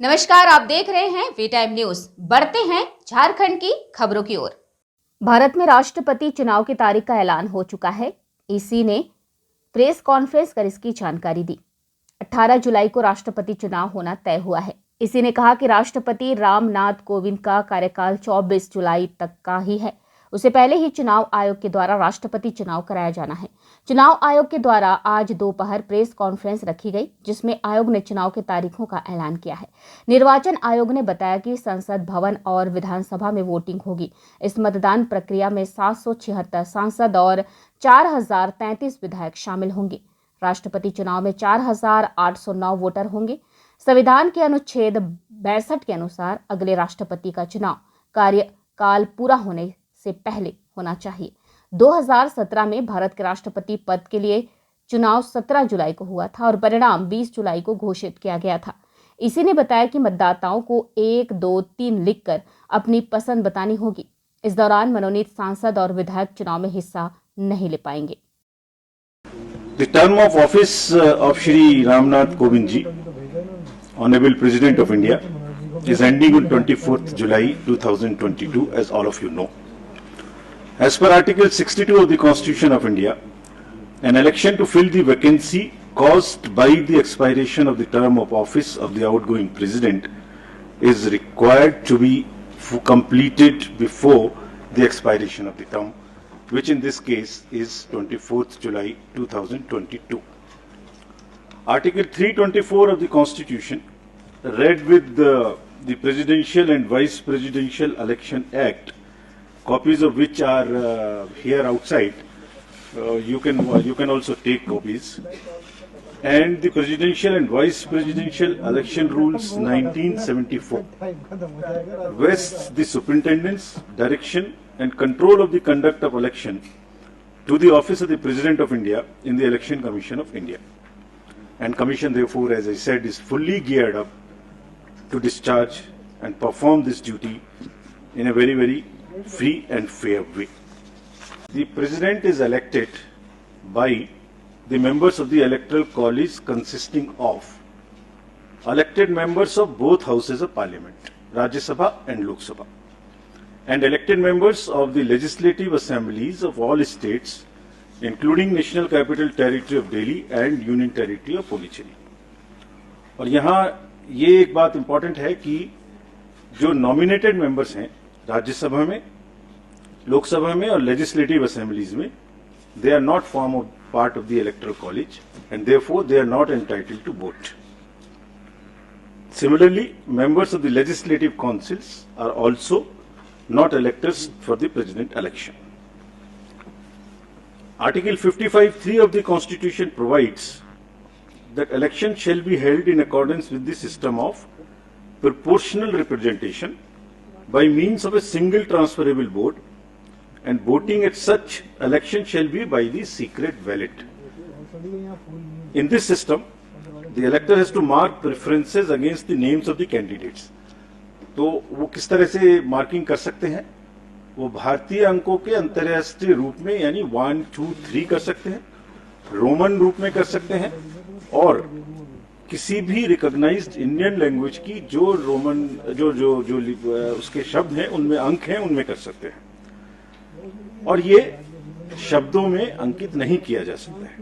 नमस्कार, आप देख रहे हैं वी टाइम न्यूज। बढ़ते हैं झारखंड की खबरों की ओर। भारत में राष्ट्रपति चुनाव की तारीख का ऐलान हो चुका है। इसी ने प्रेस कॉन्फ्रेंस कर इसकी जानकारी दी। 18 जुलाई को राष्ट्रपति चुनाव होना तय हुआ है। इसी ने कहा कि राष्ट्रपति रामनाथ कोविंद का कार्यकाल 24 जुलाई तक का ही है। उससे पहले ही चुनाव आयोग के द्वारा राष्ट्रपति चुनाव कराया जाना है। चुनाव आयोग के द्वारा आज दोपहर प्रेस कॉन्फ्रेंस रखी गई, जिसमें आयोग ने चुनाव की तारीखों का ऐलान किया है। निर्वाचन आयोग ने बताया कि संसद भवन और विधानसभा में वोटिंग होगी। इस मतदान प्रक्रिया में 776 सांसद और 4033 विधायक शामिल होंगे। राष्ट्रपति चुनाव में 4809 वोटर होंगे। संविधान के अनुच्छेद 62 के अनुसार अगले राष्ट्रपति का चुनाव कार्यकाल पूरा होने से पहले होना चाहिए। 2017 में भारत के राष्ट्रपति पद के लिए चुनाव 17 जुलाई को हुआ था और परिणाम 20 जुलाई को घोषित किया गया था। इसी ने बताया कि मतदाताओं को 1, 2, 3 लिखकर अपनी पसंद बतानी होगी। इस दौरान मनोनीत सांसद और विधायक चुनाव में हिस्सा नहीं ले पाएंगे। The term of office of Shri Ramnath Kovind ji, Honorable President of India, is ending on 24th July 2022, as all of you know. As per Article 62 of the Constitution of India, an election to fill the vacancy caused by the expiration of the term of office of the outgoing President is required to be completed before the expiration of the term, which in this case is 24th July 2022. Article 324 of the Constitution, read with the Presidential and Vice Presidential Election Act, copies of which are here outside. You can also take copies. And the Presidential and Vice Presidential Election Rules 1974 vests the superintendence, direction and control of the conduct of election to the office of the President of India in the Election Commission of India. And Commission therefore, as I said, is fully geared up to discharge and perform this duty in a very, very free and fair way. The President is elected by the members of the Electoral College consisting of elected members of both houses of Parliament, Rajya Sabha and Lok Sabha, and elected members of the legislative assemblies of all states, including National Capital Territory of Delhi and Union Territory of Puducherry. और यहाँ ये एक बात important है कि जो nominated members हैं राज्यसभा में, लोकसभा में और लेजिस्लेटिव असेंबलीज में, they are not form of part of the electoral college and therefore they are not entitled to vote. Similarly, members of the legislative councils are also not electors for the president election. Article 55(3) of the Constitution provides that election shall be held in accordance with the system of proportional representation by means of a single transferable vote, and voting at such election shall be by the secret ballot. In this system, the elector has to mark preferences against the names of the candidates. तो वो किस तरह से marking कर सकते हैं? वो भारतीय अंकों के अंतर्राष्ट्रीय रूप में यानी 1, 2, 3 कर सकते हैं, रोमन रूप में कर सकते हैं, और किसी भी रिकॉग्नाइज्ड इंडियन लैंग्वेज की जो रोमन जो उसके शब्द हैं, उनमें अंक हैं, उनमें कर सकते हैं, और ये शब्दों में अंकित नहीं किया जा सकता है।